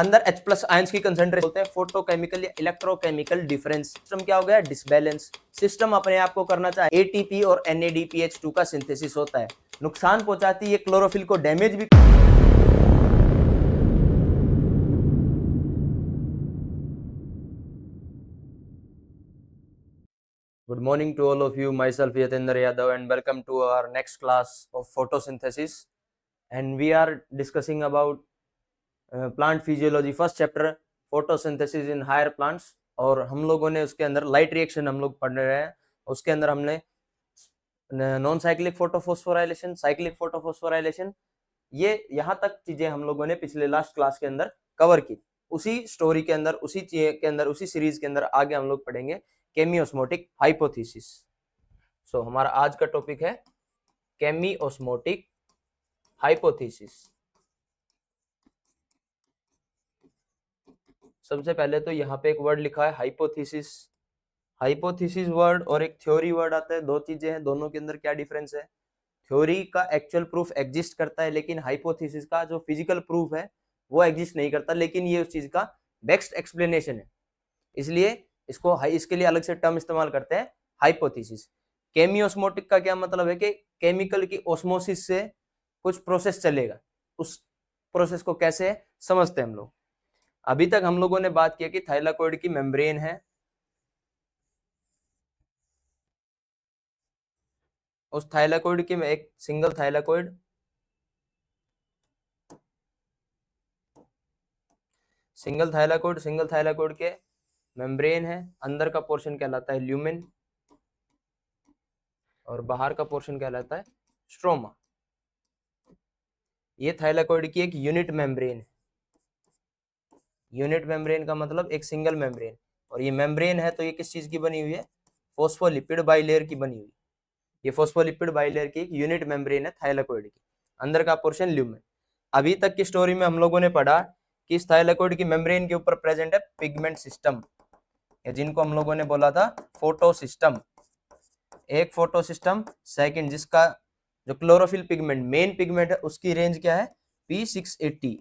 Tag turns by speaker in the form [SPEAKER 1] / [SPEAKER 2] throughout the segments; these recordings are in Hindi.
[SPEAKER 1] अंदर H प्लस आयंस की कंसेंट्रेशन बोलते हैं फोटोकेमिकल या इलेक्ट्रोकेमिकल डिफरेंस। सिस्टम क्या हो गया? डिसबैलेंस। सिस्टम अपने आप को करना चाहे ATP और NADPH2 का सिंथेसिस होता है, नुकसान पहुंचाती है, क्लोरोफिल को डैमेज भी। Good morning to all of you. Myself Yatendra Yadav and welcome to our next class of photosynthesis. And we are discussing about plant physiology, first chapter photosynthesis in higher plants. और हम लोगों ने उसके अंदर लाइट रिएक्शन हम लोग पढ़ रहे हैं। उसके अंदर हमने non cyclic photophosphorylation, cyclic photophosphorylation, ये यहाँ तक चीजें हम लोगों ने पिछले लास्ट क्लास के अंदर कवर की। उसी स्टोरी के अंदर, उसी चीज के अंदर, उसी सीरीज के अंदर आगे हम लोग पढ़ेंगे केमियोस्मोटिक हाइपोथेसिस। सो हमारा आज का टॉपिक है केमियोस्मोटिक हाइपोथेसिस। सबसे पहले तो यहाँ पे एक वर्ड लिखा है हाइपोथेसिस। हाइपोथेसिस वर्ड और एक थ्योरी वर्ड आता है, दो चीजें हैं, दोनों के अंदर क्या डिफरेंस है? थ्योरी का एक्चुअल प्रूफ एग्जिस्ट करता है, लेकिन हाइपोथेसिस का जो फिजिकल प्रूफ है वो एग्जिस्ट नहीं करता, लेकिन ये उस चीज का बेस्ट एक्सप्लेनेशन है, इसलिए इसके लिए अलग से टर्म इस्तेमाल करते हैं हाइपोथेसिस। केमियोस्मोटिक का क्या मतलब है कि केमिकल की ऑस्मोसिस से कुछ प्रोसेस चलेगा, उस प्रोसेस को कैसे समझते हैं हम लोग। अभी तक हम लोगों ने बात किया कि थाइलाकोइड की मेम्ब्रेन है, उस थाइलाकोइड की एक सिंगल थाइलाकोइड, सिंगल थाइलाकोइड के मेम्ब्रेन है, अंदर का पोर्शन कहलाता है ल्यूमेन और बाहर का पोर्शन कहलाता है स्ट्रोमा। ये थाइलाकोइड की एक यूनिट मेम्ब्रेन है। यूनिट मेम्ब्रेन का मतलब एक सिंगल मेम्ब्रेन, और ये मेम्ब्रेन है तो ये किस चीज की बनी हुई है? फोस्फोलिपिड बाइलेयर की बनी हुई। ये फोस्फोलिपिड बाइलेयर की एक यूनिट मेम्ब्रेन है थाइलाकोइड की, अंदर का पोर्शन ल्यूमेन। अभी तक की स्टोरी में हम लोगों ने पढ़ा कि इस थाइलाकोइड की मेम्ब्रेन के ऊपर प्रेजेंट है पिगमेंट सिस्टम, जिनको हम लोगों ने बोला था फोटो सिस्टम। एक फोटो सिस्टम, सेकंड जिसका जो क्लोरोफिल पिगमेंट मेन पिगमेंट है उसकी रेंज क्या है? P680।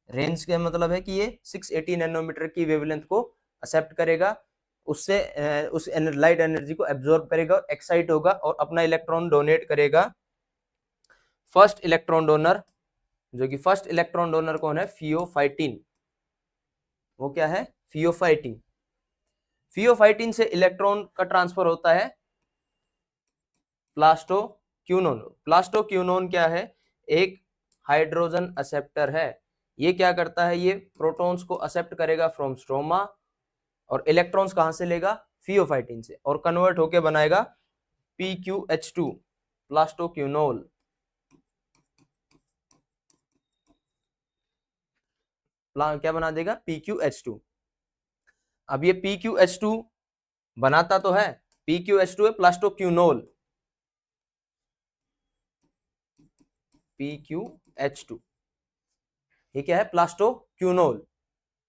[SPEAKER 1] रेंज का मतलब है कि ये 680 नैनोमीटर की वेवलेंथ को एक्सेप्ट करेगा, उससे उस लाइट एनर्जी को एब्जॉर्ब करेगा, एक्साइट होगा और अपना इलेक्ट्रॉन डोनेट करेगा। फर्स्ट इलेक्ट्रॉन डोनर, जो कि फर्स्ट इलेक्ट्रॉन डोनर कौन है? फियोफाइटिन। वो क्या है? फियोफाइटिन। फियोफाइटिन से इलेक्ट्रॉन का ट्रांसफर होता है प्लास्टोक्यूनोन। प्लास्टोक्यूनोन क्या है? एक हाइड्रोजन एक्सेप्टर है। ये क्या करता है? ये प्रोटॉन्स को एक्सेप्ट करेगा फ्रॉम स्ट्रोमा और इलेक्ट्रॉन्स कहां से लेगा? फियोफाइटिन से, और कन्वर्ट होके बनाएगा PQH2, प्लास्टोक्यूनोल। क्या बना देगा? PQH2। अब ये PQH2 बनाता तो है, PQH2 है प्लास्टोक्यूनोल, PQH2, ये क्या है? प्लास्टोक्यूनोल।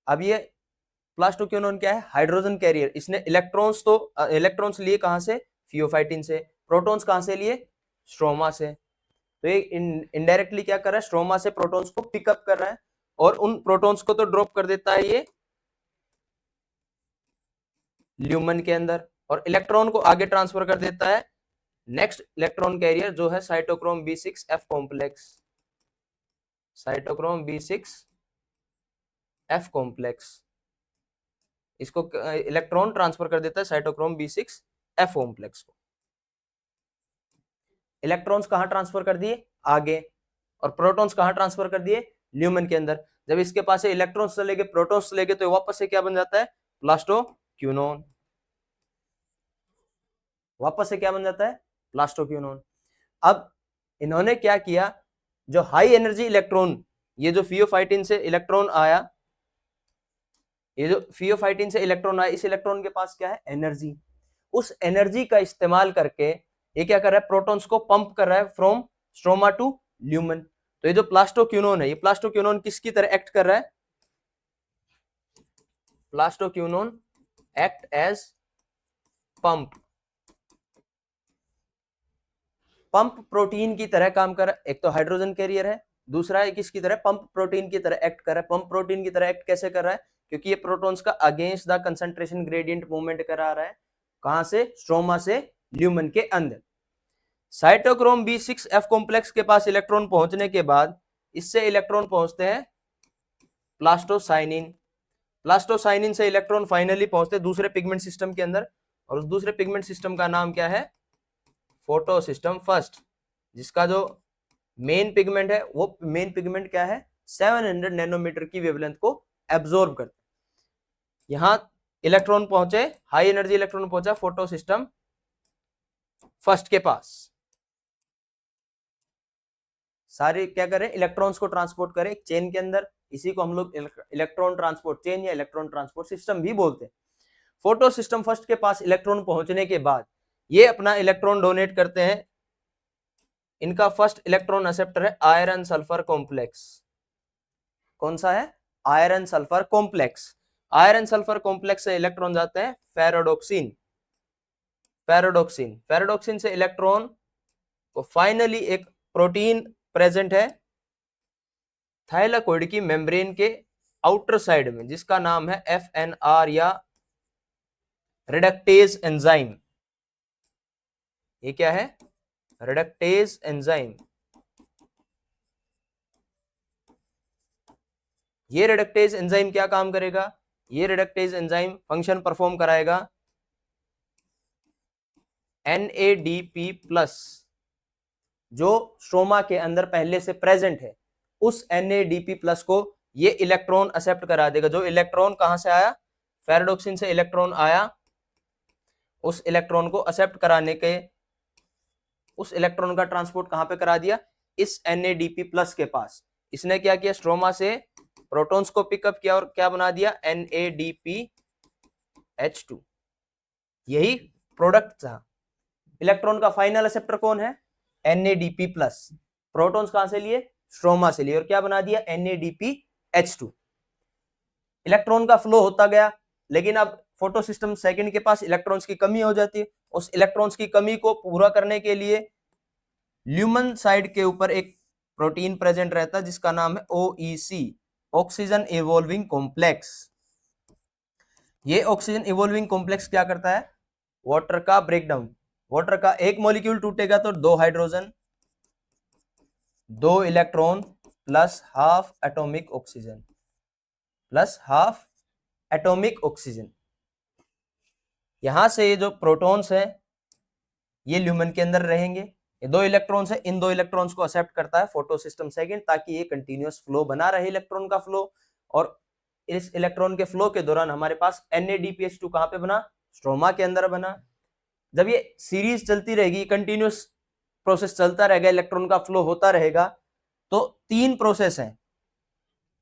[SPEAKER 1] अब ये प्लास्टोक्यूनोन क्या है? Hydrogen career. इसने इलेक्ट्रॉन्स लिए कहां से? फियोफाइटिन से। प्रोटॉन्स कहां से लिए? स्ट्रोमा से। तो ये इनडायरेक्टली क्या कर रहा है? स्ट्रोमा से प्रोटॉन्स को पिकअप कर रहा है, और उन प्रोटॉन्स को तो ड्रॉप कर देता है ये ल्यूमन के अंदर, और इलेक्ट्रॉन को आगे ट्रांसफर कर देता है नेक्स्ट इलेक्ट्रॉन कैरियर, जो है cytochrome B6F complex. Cytochrome B6F complex, इसको इलेक्ट्रॉन ट्रांसफर कर देता है साइटोक्रोम B6F कॉम्प्लेक्स को। इलेक्ट्रॉन्स कहां ट्रांसफर कर दिए? आगे। और प्रोटॉन्स कहां ट्रांसफर कर दिए? ल्यूमेन के अंदर। जब इसके पास से इलेक्ट्रॉन्स चले गए, प्रोटॉन्स चले गए, तो वापस से क्या बन जाता है? प्लास्टोक्यूनोन। वापस से क्या बन जाता है? प्लास्टोक्यूनोन। अब इन्होंने क्या किया? जो हाई एनर्जी इलेक्ट्रॉन, ये जो फियोफाइटिन से इलेक्ट्रॉन आया, ये जो फियोफाइटिन से इलेक्ट्रॉन आया, इस इलेक्ट्रॉन के पास क्या है? एनर्जी। उस एनर्जी का इस्तेमाल करके ये क्या कर रहा है? प्रोटॉन्स को पंप कर रहा है फ्रॉम स्ट्रोमा टू ल्यूमेन। तो ये जो प्लास्टोक्यूनोन है, ये प्लास्टोक्यूनोन किसकी तरह एक्ट कर रहा है? Plastoquinone act as pump. Pump protein की तरह काम कर रहा है। एक तो हाइड्रोजन कैरियर है, दूसरा है किसकी तरह, पंप प्रोटीन की तरह एक्ट कर रहा है। पंप प्रोटीन की तरह एक्ट कैसे कर रहा है, क्योंकि ये प्रोटॉन्स का against the concentration gradient movement करा रहा है। कहां से, स्ट्रोमा से ल्यूमन के अंदर। साइटोक्रोम B6F कॉम्प्लेक्स के पास इलेक्ट्रॉन पहुंचने के बाद इससे इलेक्ट्रॉन पहुंचते हैं प्लास्टोसाइनिन। प्लास्टोसाइनिन से इलेक्ट्रॉन फाइनली पहुंचते हैं दूसरे पिगमेंट सिस्टम के अंदर, और उस दूसरे पिगमेंट सिस्टम का नाम क्या है, फोटो सिस्टम फर्स्ट, जिसका जो मेन पिगमेंट है वो मेन पिगमेंट क्या है, 700 नैनोमीटर की वेवलेंथ को एब्जॉर्ब करते हैं। यहां इलेक्ट्रॉन पहुंचे, हाई एनर्जी इलेक्ट्रॉन पहुंचा फोटो सिस्टम फर्स्ट के पास। सारे क्या करें, इलेक्ट्रॉन्स को ट्रांसपोर्ट करें एक चेन के अंदर, इसी को हम लोग इलेक्ट्रॉन ट्रांसपोर्ट चेन या इलेक्ट्रॉन ट्रांसपोर्ट सिस्टम भी बोलते हैं। फोटो सिस्टम फर्स्ट के पास इलेक्ट्रॉन पहुंचने के बाद ये अपना इलेक्ट्रॉन डोनेट करते हैं। इनका फर्स्ट इलेक्ट्रॉन एक्सेप्टर है आयरन सल्फर कॉम्प्लेक्स। कौन सा है, iron sulphur complex. Iron sulphur complex से इलेक्ट्रॉन जाते हैं फेरोडोक्सिन। फेरोडोक्सिन से इलेक्ट्रॉन को फाइनली एक प्रोटीन प्रेजेंट है थाइलाकोइड की मेम्ब्रेन के आउटर साइड में, जिसका नाम है FNR या रिडक्टेज एंजाइम। ये क्या है, रिडक्टेज एंजाइम। ये रिडक्टेज एंजाइम क्या काम करेगा, ये रिडक्टेज एंजाइम फंक्शन परफॉर्म कराएगा NADP+ जो स्ट्रोमा के अंदर पहले से प्रेजेंट है, उस NADP+ को ये इलेक्ट्रॉन एक्सेप्ट करा देगा। जो इलेक्ट्रॉन कहां से आया, फेरोडोक्सिन से इलेक्ट्रॉन आया, उस इलेक्ट्रॉन को एक्सेप्ट कराने के, उस इलेक्ट्रॉन का ट्रांसपोर्ट कहां पे करा दिया, इस NADP+ के पास। इसने क्या किया, स्ट्रोमा से प्रोटॉन्स को पिकअप किया और क्या बना दिया, NADPH2। यही प्रोडक्ट था। इलेक्ट्रॉन का फाइनल एक्सेप्टर कौन है, NADP+। प्रोटॉन्स कहां से लिए, स्ट्रोमा से लिए, और क्या बना दिया, NADPH2। इलेक्ट्रॉन का फ्लो होता गया, लेकिन अब फोटो सिस्टम सेकंड के पास इलेक्ट्रॉन्स की कमी हो जाती है। उस इलेक्ट्रॉन्स की कमी को पूरा करने के लिए ल्यूमन साइड के ऊपर एक प्रोटीन प्रेजेंट रहता है जिसका नाम है OEC, ऑक्सीजन इवॉल्विंग कॉम्प्लेक्स। ये ऑक्सीजन इवॉल्विंग कॉम्प्लेक्स क्या करता है, वाटर का ब्रेकडाउन। वाटर का एक मॉलिक्यूल टूटेगा तो 2 hydrogen, 2 electron plus half atomic oxygen, यहां से ये जो प्रोटॉन्स है ये ल्यूमन के अंदर रहेंगे। ये 2 इलेक्ट्रॉन्स है, इन 2 इलेक्ट्रॉन्स को एक्सेप्ट करता है फोटो सिस्टम सेकंड, ताकि ये कंटिन्यूअस फ्लो बना रहे इलेक्ट्रॉन का फ्लो। और इस इलेक्ट्रॉन के फ्लो के दौरान हमारे पास NADPH2 कहां पे बना, स्ट्रोमा के अंदर बना। जब ये सीरीज चलती रहेगी, कंटिन्यूअस प्रोसेस चलता रहेगा, इलेक्ट्रॉन का फ्लो होता रहेगा, तो 3 प्रोसेस हैं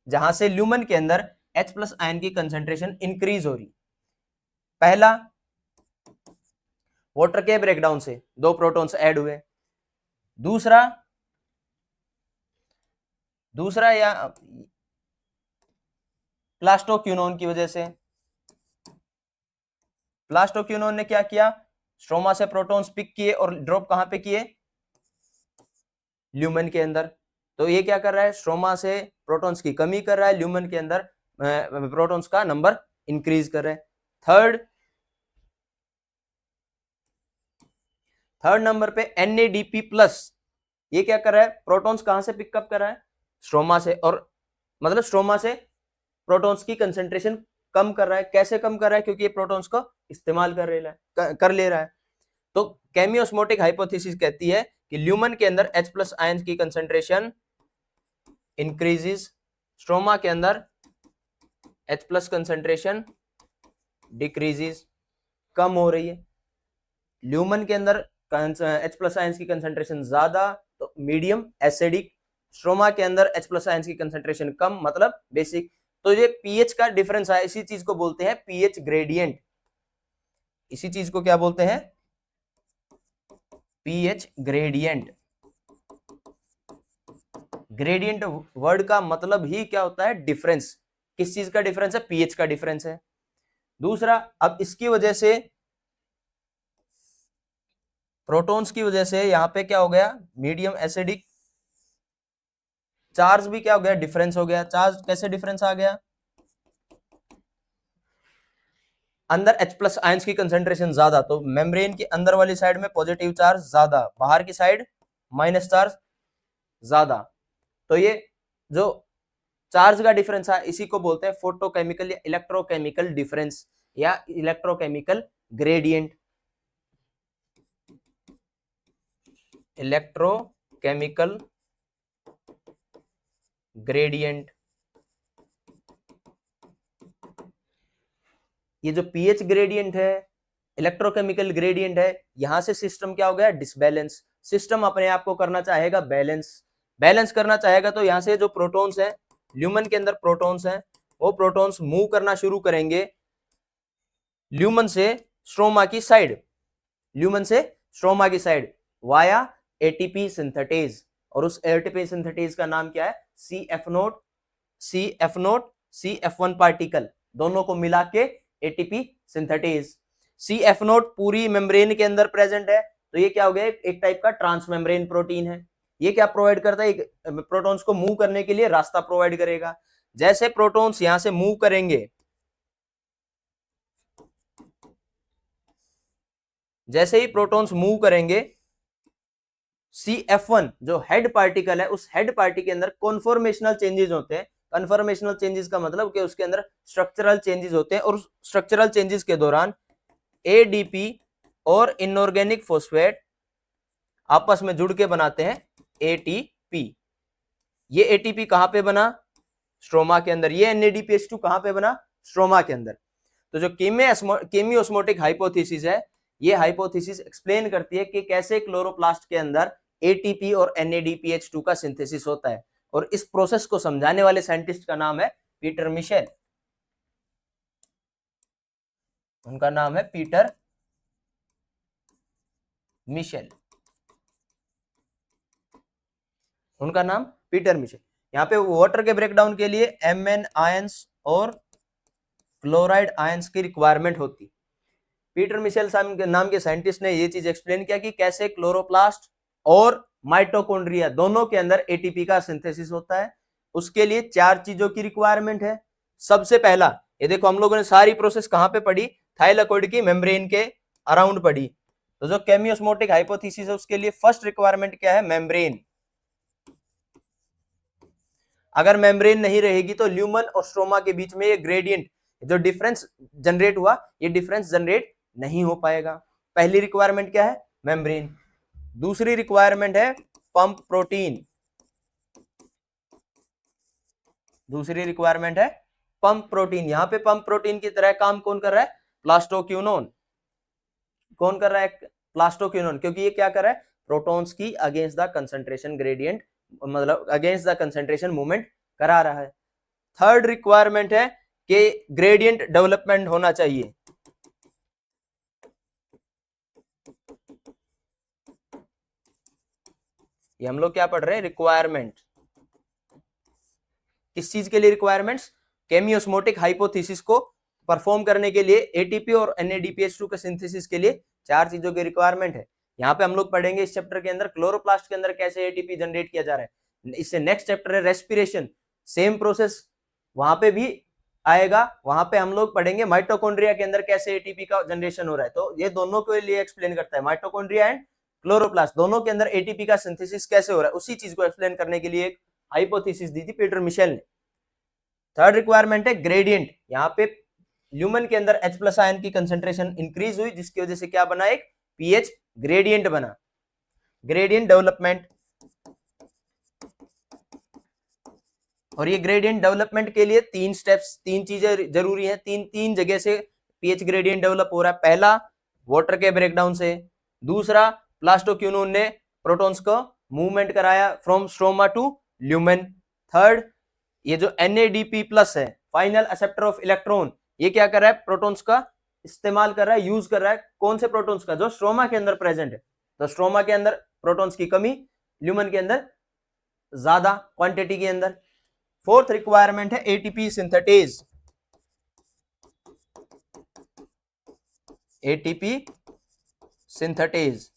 [SPEAKER 1] जहां से ल्यूमन के अंदर H+ आयन की कंसेंट्रेशन इंक्रीज हो रही। पहला, वाटर के ब्रेकडाउन से 2 प्रोटॉन्स ऐड हुए। दूसरा या प्लास्टोक्यूनोन की वजह से। प्लास्टोक्यूनोन ने क्या किया, स्ट्रोमा से प्रोटॉन्स पिक किए और ड्रॉप कहां पे किए, ल्यूमन के अंदर। तो ये क्या कर रहा है, स्ट्रोमा से प्रोटॉन्स की कमी कर रहा है, ल्यूमन के अंदर प्रोटॉन्स का नंबर इंक्रीज कर रहा है। थर्ड नंबर पे NADP+, ये क्या कर रहा है, प्रोटॉन्स कहां से पिकअप कर रहा है, स्ट्रोमा से, और मतलब स्ट्रोमा से प्रोटॉन्स की कंसेंट्रेशन कम कर रहा है। कैसे कम कर रहा है, क्योंकि ये प्रोटॉन्स को इस्तेमाल कर ले रहा है। तो केमियोस्मोटिक हाइपोथेसिस कहती है कि ल्यूमन के अंदर H+ आयंस की कंसेंट्रेशन इंक्रीजेस, स्ट्रोमा के अंदर H+ कंसेंट्रेशन डिक्रीजेस, कम हो रही है। ल्यूमन के अंदर H+ आयंस की कंसेंट्रेशन ज्यादा, तो मीडियम एसिडिक। स्ट्रोमा के अंदर H+ आयंस की कंसेंट्रेशन कम, मतलब बेसिक। तो ये पीएच का डिफरेंस है, इसी चीज को बोलते हैं पीएच ग्रेडियंट। इसी चीज को क्या बोलते हैं, पीएच ग्रेडियंट। ग्रेडियंट वर्ड का मतलब ही क्या होता है, डिफरेंस। किस चीज का डिफरेंस है, पीएच का डिफरेंस है। दूसरा, अब इसकी वजह से, प्रोटॉन्स की वजह से यहां पे क्या हो गया, मीडियम एसिडिक चार्ज भी क्या हो गया, डिफरेंस हो गया। चार्ज कैसे डिफरेंस आ गया, अंदर H प्लस आयंस की कंसेंट्रेशन ज्यादा, तो मेम्ब्रेन की अंदर वाली साइड में पॉजिटिव चार्ज ज्यादा, बाहर की साइड माइनस चार्ज ज्यादा। तो ये जो चार्ज का डिफरेंस है इसी को बोलते हैं फोटोकेमिकल या इलेक्ट्रोकेमिकल डिफरेंस या इलेक्ट्रोकेमिकल ग्रेडियंट। Electrochemical gradient. ये जो पीएच ग्रेडियंट है, इलेक्ट्रोकेमिकल ग्रेडियंट है, यहां से सिस्टम क्या हो गया, डिसबैलेंस। सिस्टम अपने आप को करना चाहेगा बैलेंस, बैलेंस करना चाहेगा तो यहां से जो प्रोटॉन्स हैं, ल्यूमन के अंदर प्रोटॉन्स हैं, वो प्रोटॉन्स मूव करना शुरू करेंगे ल्यूमन से स्ट्रोमा की साइड, ल्यूमन से स्ट्रोमा की साइड वाया एटीपी सिंथेटेज। और उस एटीपी सिंथेटेज का नाम क्या है, CF0, CF0, CF1 पार्टिकल, दोनों को मिला के एटीपी सिंथेटेज। CF0 पूरी मेम्ब्रेन के अंदर प्रेजेंट है, तो ये क्या हो गया, एक टाइप का ट्रांसमेम्ब्रेन प्रोटीन है। ये क्या प्रोवाइड करता है, प्रोटॉन्स को मूव करने के लिए रास्ता प्रोवाइड करेगा। जैसे प्रोटॉन्स यहां से मूव करेंगे, जैसे ही प्रोटॉन्स मूव करेंगे, CF1 जो हेड पार्टिकल है, उस हेड पार्टिकल के अंदर कॉन्फॉर्मेशनल चेंजेस होते हैं। कन्फॉर्मेशनल चेंजेस का मतलब कि उसके अंदर स्ट्रक्चरल चेंजेस होते हैं, और स्ट्रक्चरल चेंजेस के दौरान ADP और इनऑर्गेनिक फॉस्फेट आपस में जुड़ के बनाते हैं ATP। ये ATP कहां पे बना, स्ट्रोमा के अंदर। ये NADPH2 कहां पे बना, स्ट्रोमा के अंदर। तो जो केमियोस्मोटिक हाइपोथेसिस है, ये हाइपोथेसिस एक्सप्लेन करती है कि कैसे क्लोरोप्लास्ट के अंदर ATP और NADPH2 का सिंथेसिस होता है। और इस प्रोसेस को समझाने वाले साइंटिस्ट का नाम है पीटर मिशेल। उनका नाम है पीटर मिशेल, उनका नाम पीटर मिशेल। यहाँ पे वाटर के ब्रेकडाउन के लिए Mn आयंस और क्लोराइड आयंस की रिक्वायरमेंट होती। पीटर मिशेल नाम के साइंटिस्ट ने ये चीज एक्सप्लेन किया कि कैसे क्लोरोप्लास्ट और माइटोकॉन्ड्रिया दोनों के अंदर एटीपी का सिंथेसिस होता है। उसके लिए 4 चीजों की रिक्वायरमेंट है। सबसे पहला, ये देखो हम लोगों ने सारी प्रोसेस कहां पे पढ़ी, थाइलाकोइड की मेम्ब्रेन के अराउंड पढ़ी। तो जो केमियोस्मोटिक हाइपोथेसिस है उसके लिए फर्स्ट रिक्वायरमेंट क्या है, मेम्ब्रेन। अगर मेम्ब्रेन नहीं रहेगी तो ल्यूमन और स्ट्रोमा के बीच में ये ग्रेडियंट, जो डिफरेंस जनरेट हुआ, ये डिफरेंस जनरेट नहीं हो पाएगा। पहली रिक्वायरमेंट क्या है, मेम्ब्रेन। दूसरी रिक्वायरमेंट है पंप प्रोटीन। दूसरी रिक्वायरमेंट है पंप प्रोटीन। यहां पे पंप प्रोटीन की तरह काम कौन कर रहा है, प्लास्टोक्यूनोन। कौन कर रहा है, प्लास्टोक्यूनोन, क्योंकि ये क्या कर रहा है, प्रोटॉन्स की अगेंस्ट द कंसंट्रेशन ग्रेडियंट, मतलब अगेंस्ट द कंसंट्रेशन मूवमेंट करा रहा है। थर्ड रिक्वायरमेंट है कि ग्रेडियंट डेवलपमेंट होना चाहिए। ये हम लोग क्या पढ़ रहे हैं, रिक्वायरमेंट। किस चीज के लिए रिक्वायरमेंट्स, केमियोस्मोटिक हाइपोथेसिस को परफॉर्म करने के लिए एटीपी और NADPH2 के सिंथेसिस के लिए 4 चीजों की रिक्वायरमेंट है। यहाँ पे हम लोग पढ़ेंगे इस चैप्टर के अंदर क्लोरोप्लास्ट के अंदर कैसे एटीपी जनरेट किया जा रहा है। इससे नेक्स्ट चैप्टर है रेस्पिरेशन, सेम प्रोसेस वहां पे भी आएगा। वहां पे हम लोग पढ़ेंगे माइटोकॉन्ड्रिया के अंदर कैसे एटीपी का जनरेशन हो रहा है। तो ये दोनों के लिए एक्सप्लेन करता है, माइटोकॉन्ड्रिया एंड क्लोरोप्लास्ट दोनों के अंदर एटीपी का सिंथेसिस कैसे हो रहा है, उसी चीज को एक्सप्लेन करने के लिए एक हाइपोथेसिस दी थी पीटर मिशेल ने। थर्ड रिक्वायरमेंट है ग्रेडियंट। यहाँ पे ल्यूमन के अंदर H प्लस आयन की कंसेंट्रेशन इंक्रीज हुई, जिसकी वजह से क्या बना, एक पीएच ग्रेडियंट बना, ग्रेडियंट डेवलपमेंट। और ये ग्रेडियंट डेवलपमेंट के लिए 3 स्टेप्स, 3 चीजें जरूरी है। तीन जगह से पीएच ग्रेडियंट डेवलप हो रहा है। पहला, वाटर के ब्रेकडाउन से। दूसरा, प्लास्टोक्यूनोन ने प्रोटॉन्स को मूवमेंट कराया from stroma to lumen. Third, ये जो NADP प्लस है, फाइनल एक्सेप्टर ऑफ इलेक्ट्रॉन, ये क्या कर रहा है, प्रोटॉन्स का इस्तेमाल कर रहा है, यूज कर रहा है। कौन से प्रोटॉन्स का, जो स्ट्रोमा के अंदर प्रेजेंट है। तो स्ट्रोमा के अंदर प्रोटॉन्स की कमी, ल्यूमेन के अंदर ज्यादा क्वांटिटी के अंदर। फोर्थ रिक्वायरमेंट है एटीपी सिंथेटेज। एटीपी सिंथेटेज,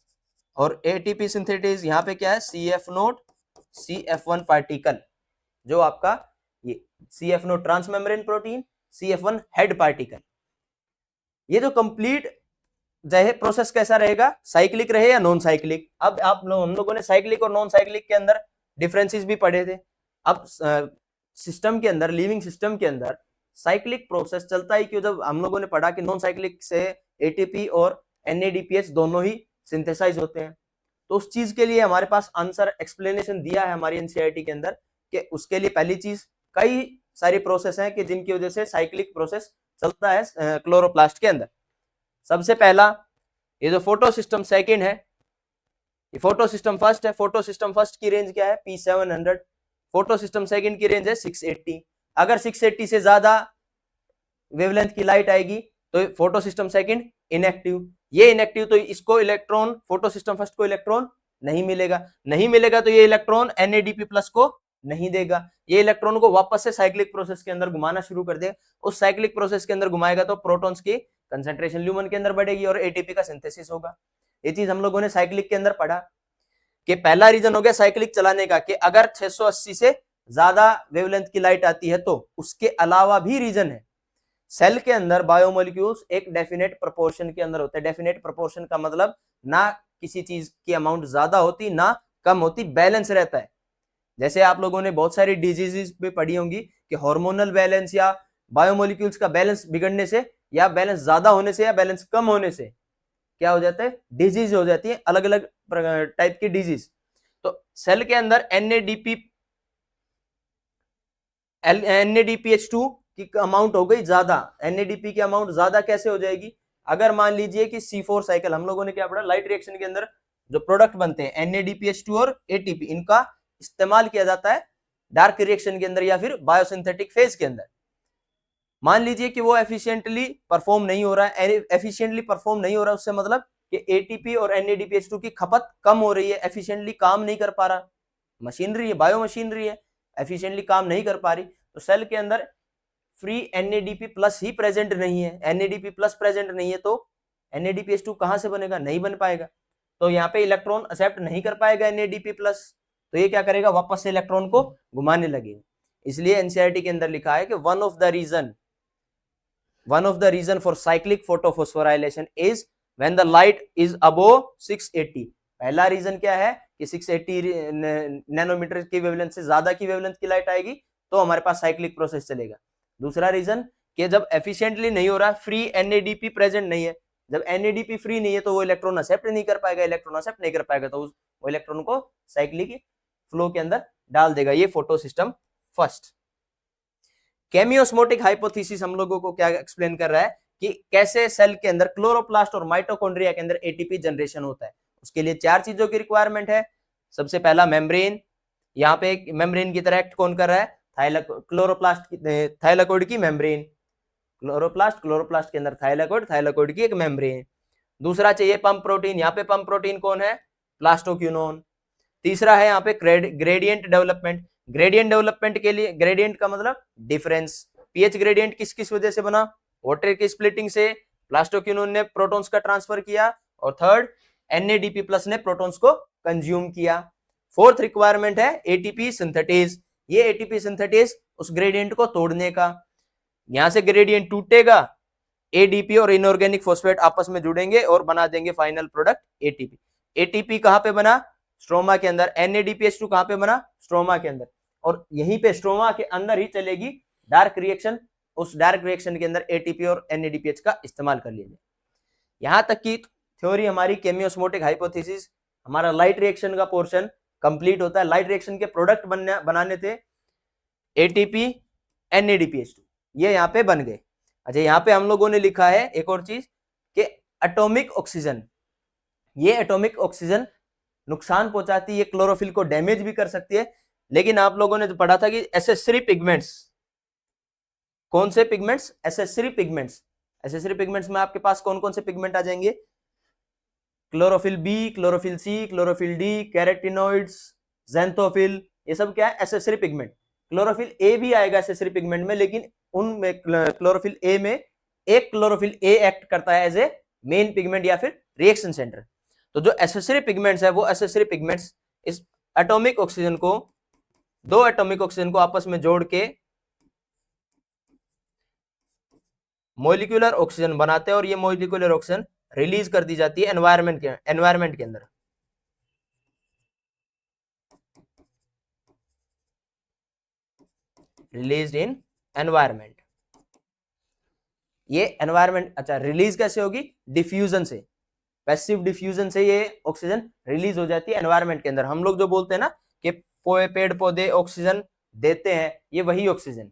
[SPEAKER 1] और एटीपी सिंथेटेज यहां पे क्या है, CF0, CF1 पार्टिकल। जो आपका ये CF node transmembrane protein, CF1 head particle, ये जो कंप्लीट चाहे प्रोसेस कैसा रहेगा, साइक्लिक रहे या नॉन साइक्लिक। अब हम लोगों ने साइक्लिक और नॉन साइक्लिक के अंदर डिफरेंसेस भी पढ़े थे। अब सिस्टम के अंदर, लिविंग सिस्टम के अंदर साइक्लिक प्रोसेस चलता ही क्यों, जब हम लोगों ने पढ़ा कि नॉन साइक्लिक से एटीपी और NADPH दोनों ही सिंथेसाइज होते हैं। तो उस चीज के लिए हमारे पास आंसर एक्सप्लेनेशन दिया है हमारी NCERT के अंदर कि उसके लिए पहली चीज, कई सारी प्रोसेस हैं कि जिनकी वजह से साइक्लिक प्रोसेस चलता है क्लोरोप्लास्ट के अंदर। सबसे पहला ये जो फोटो सिस्टम सेकेंड है, ये फोटो सिस्टम फर्स्ट है। फोटो सिस्टम फर्स्ट की रेंज क्या है, P700। फोटो सिस्टम सेकेंड की रेंज है 680। अगर 680 से ज्यादा वेवलेंथ की लाइट आएगी तो फोटो सिस्टम सेकेंड इनएक्टिव। ये इनएक्टिव तो इसको इलेक्ट्रॉन, फोटो सिस्टम फर्स्ट को इलेक्ट्रॉन नहीं मिलेगा, नहीं मिलेगा तो ये इलेक्ट्रॉन NADP+ को नहीं देगा। ये इलेक्ट्रॉन को वापस से साइक्लिक प्रोसेस के अंदर घुमाना शुरू कर देगा। उस साइक्लिक प्रोसेस के अंदर घुमाएगा तो प्रोटॉन्स की कंसंट्रेशन ल्यूमन के अंदर बढ़ेगी और ATP का सिंथेसिस होगा। ये चीज हम लोगों ने साइक्लिक के अंदर पढ़ा कि पहला रीजन हो गया साइक्लिक चलाने का कि अगर 680 से ज्यादा वेवलेंथ की लाइट आती है तो। उसके अलावा भी रीजन है, सेल के अंदर बायोमोलिक्यूल्स एक डेफिनेट प्रोपोर्शन के अंदर होते हैं। डेफिनेट प्रोपोर्शन का मतलब ना किसी चीज की अमाउंट ज्यादा होती ना कम होती, बैलेंस रहता है। जैसे आप लोगों ने बहुत सारी डिजीजेस भी पढ़ी होंगी कि हार्मोनल बैलेंस या बायोमोलिक्यूल्स का बैलेंस बिगड़ने से या बैलेंस ज्यादा होने से या बैलेंस कम होने से क्या हो जाता है, डिजीज हो जाती है, अलग अलग टाइप की डिजीज। तो सेल के अंदर NADPH2 की अमाउंट हो गई ज्यादा। NADP की अमाउंट ज्यादा कैसे हो जाएगी, अगर मान लीजिए कि C4 साइकिल, हम लोगों ने क्या पढ़ा, लाइट रिएक्शन के अंदर जो प्रोडक्ट बनते हैं NADPH2 और ATP, इनका इस्तेमाल किया जाता है डार्क रिएक्शन के अंदर या फिर बायोसिंथेटिक फेज के अंदर। मान लीजिए कि वो एफिशिएंटली परफॉर्म नहीं हो रहा है। एफिशिएंटली परफॉर्म नहीं हो रहा है उससे मतलब कि ATP और NADPH2 की खपत कम हो रही है, एफिशिएंटली काम नहीं कर पा रहा। मशीनरी है, बायो मशीनरी है, एफिशिएंटली काम नहीं कर पा रही, तो सेल के अंदर फ्री NADP+ ही प्रेजेंट नहीं है। NADP+ प्रेजेंट नहीं है तो NADPH2 कहां से बनेगा, नहीं बन पाएगा। तो यहाँ पे इलेक्ट्रॉन एक्सेप्ट नहीं कर पाएगा NADP+, तो ये क्या करेगा, वापस से इलेक्ट्रॉन को घुमाने लगेगा। इसलिए NCERT के अंदर लिखा है कि one of the reason for cyclic photophosphorylation is when the light is above 680। पहला रीजन क्या है कि 680 नैनोमीटर की वेवलेंथ से ज्यादा की वेवलेंथ की लाइट आएगी तो हमारे पास साइक्लिक प्रोसेस चलेगा। दूसरा रीजन कि जब एफिशिएंटली नहीं हो रहा, फ्री NADP प्रेजेंट नहीं है, जब NADP फ्री नहीं है तो वो इलेक्ट्रॉन एक्सेप्ट नहीं कर पाएगा, इलेक्ट्रॉन एक्सेप्ट नहीं कर पाएगा तो वो इलेक्ट्रॉन को साइक्लिक फ्लो के अंदर डाल देगा। ये फोटो सिस्टम फर्स्ट। केमियोस्मोटिक हाइपोथेसिस हम लोगों को क्या एक्सप्लेन कर रहा है कि कैसे सेल के अंदर क्लोरोप्लास्ट और माइटोकॉन्ड्रिया के अंदर ATP जनरेशन होता है। उसके लिए 4 चीजों की रिक्वायरमेंट है। सबसे पहला मेम्ब्रेन, यहाँ पे एक मेम्ब्रेन की तरह एक्ट कौन कर रहा है, थाइलाकोइड की मेम्ब्रेन। क्लोरोप्लास्ट के अंदर थाइलाकोइड की एक मेम्ब्रेन। दूसरा चाहिए पंप प्रोटीन, यहाँ पे पंप प्रोटीन कौन है, प्लास्टोक्यूनोन। तीसरा है यहाँ पे ग्रेडियंट डेवलपमेंट। ग्रेडियंट डेवलपमेंट के लिए, ग्रेडियंट का मतलब डिफरेंस, पीएच ग्रेडियंट किस किस वजह से बना, वाटर की स्प्लिटिंग से, प्लास्टोक्यूनोन ने प्रोटॉन्स का ट्रांसफर किया, और थर्ड NADP+ ने प्रोटॉन्स को कंज्यूम किया। फोर्थ रिक्वायरमेंट है ATP सिंथेटेज। ये ATP सिंथेटेज उस ग्रेडियंट को तोड़ने का, यहां से ग्रेडियंट टूटेगा, ADP और इनऑर्गेनिक फॉस्फेट आपस में जुड़ेंगे और बना देंगे फाइनल प्रोडक्ट ATP। ATP कहां पे बना, स्ट्रोमा के अंदर। NADPH2 कहां पे बना, स्ट्रोमा के अंदर, और यहीं पे स्ट्रोमा के अंदर ही चलेगी डार्क रिएक्शन। उस डार्क रिएक्शन के अंदर ATP और NADPH का इस्तेमाल कर लिया जाए। यहां तक की थ्योरी हमारी केमियोस्मोटिक हाइपोथेसिस, हमारा लाइट रिएक्शन का पोर्शन कंप्लीट होता है। लाइट रिएक्शन के प्रोडक्ट बनाने थे ATP NADPH2, ये यहाँ पे बन गए। अच्छा, यहाँ पे हम लोगों ने लिखा है एक और चीज कि एटॉमिक ऑक्सीजन, ये एटॉमिक ऑक्सीजन नुकसान पहुंचाती है, क्लोरोफिल को डैमेज भी कर सकती है। लेकिन आप लोगों ने जो पढ़ा था कि एसेसरी पिगमेंट्स, कौन से pigments, accessory pigments. Accessory pigments में आपके पास कौन कौन से पिगमेंट आ जाएंगे, chlorophyll B, chlorophyll C, chlorophyll D, carotenoids, xanthophyll, ये सब क्या है, एसेसरी पिगमेंट। क्लोरोफिल A भी आएगा एसेसरी पिगमेंट में, लेकिन उनमें क्लोरोफिल A में एक क्लोरोफिल A एक्ट करता है एज ए मेन पिगमेंट या फिर रिएक्शन सेंटर। तो जो एसेसरी पिगमेंट्स है वो एसेसरी पिगमेंट्स इस एटॉमिक ऑक्सीजन को दो एटॉमिक ऑक्सीजन को आपस में जोड़ के मॉलिक्यूलर ऑक्सीजन बनाते हैं और ये मॉलिक्यूलर ऑक्सीजन रिलीज कर दी जाती है एनवायरमेंट के अंदर। Released in environment. ये एनवायरमेंट, अच्छा रिलीज कैसे होगी? डिफ्यूजन से, पैसिव डिफ्यूजन से ये ऑक्सीजन रिलीज हो जाती है एनवायरमेंट के अंदर। हम लोग जो बोलते हैं ना कि पेड़ पौधे ऑक्सीजन देते हैं, ये वही ऑक्सीजन,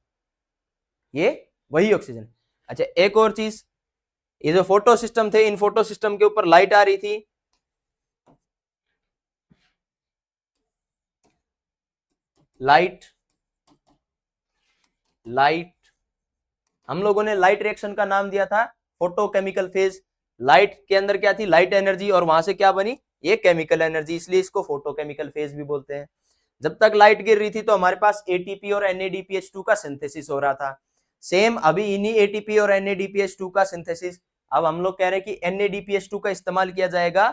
[SPEAKER 1] ये वही ऑक्सीजन। अच्छा एक और चीज, ये जो फोटो सिस्टम थे, इन फोटो सिस्टम के ऊपर लाइट आ रही थी, लाइट हम लोगों ने लाइट रिएक्शन का नाम दिया था फोटोकेमिकल फेज। लाइट के अंदर क्या थी? लाइट एनर्जी, और वहां से क्या बनी? ये केमिकल एनर्जी, इसलिए इसको फोटोकेमिकल फेज भी बोलते हैं। जब तक लाइट गिर रही थी तो हमारे पास एटीपी और NADPH2 का सिंथेसिस हो रहा था। सेम अभी इन्हीं एटीपी और NADPH2 का सिंथेसिस, अब हम लोग कह रहे हैं कि NADPH2 का इस्तेमाल किया जाएगा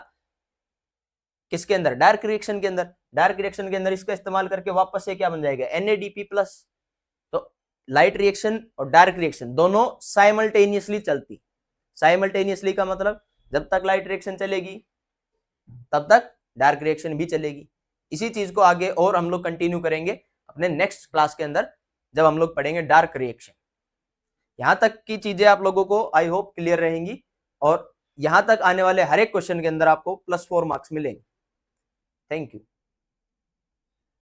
[SPEAKER 1] किसके अंदर? डार्क रिएक्शन के अंदर। डार्क रिएक्शन के अंदर इसका इस्तेमाल करके वापस से क्या बन जाएगा? NADP+। तो लाइट रिएक्शन और डार्क रिएक्शन दोनों साइमल्टेनियसली चलती। साइमल्टेनियसली का मतलब जब तक लाइट रिएक्शन चलेगी तब तक डार्क रिएक्शन भी चलेगी। इसी चीज को आगे और हम लोग कंटिन्यू करेंगे अपने नेक्स्ट क्लास के अंदर, जब हम लोग पढ़ेंगे डार्क रिएक्शन। यहां तक की चीजें आप लोगों को आई होप क्लियर रहेंगी, और यहां तक आने वाले हर एक क्वेश्चन के अंदर आपको +4 मार्क्स मिलेंगे। Thank you.